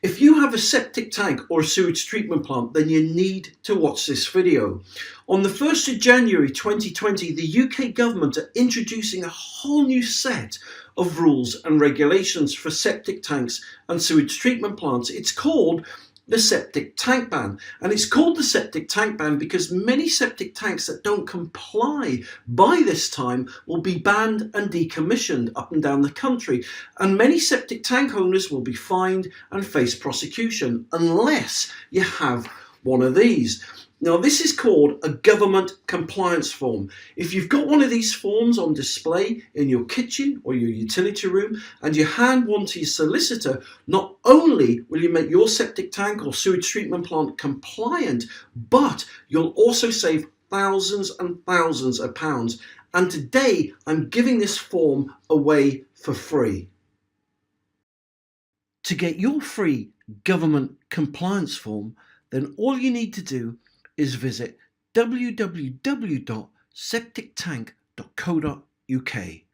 If you have a septic tank or a sewage treatment plant, then you need to watch this video. On the 1st of January 2020, the UK government are introducing a whole new set of rules and regulations for septic tanks and sewage treatment plants. It's called the Septic Tank Ban. And it's called the Septic Tank Ban because many septic tanks that don't comply by this time will be banned and decommissioned up and down the country. And many septic tank owners will be fined and face prosecution unless you have one of these. Now, this is called a government compliance form. If you've got one of these forms on display in your kitchen or your utility room and you hand one to your solicitor, not only will you make your septic tank or sewage treatment plant compliant, but you'll also save thousands and thousands of pounds. And today I'm giving this form away for free. To get your free government compliance form, then all you need to do is visit www.septictank.co.uk.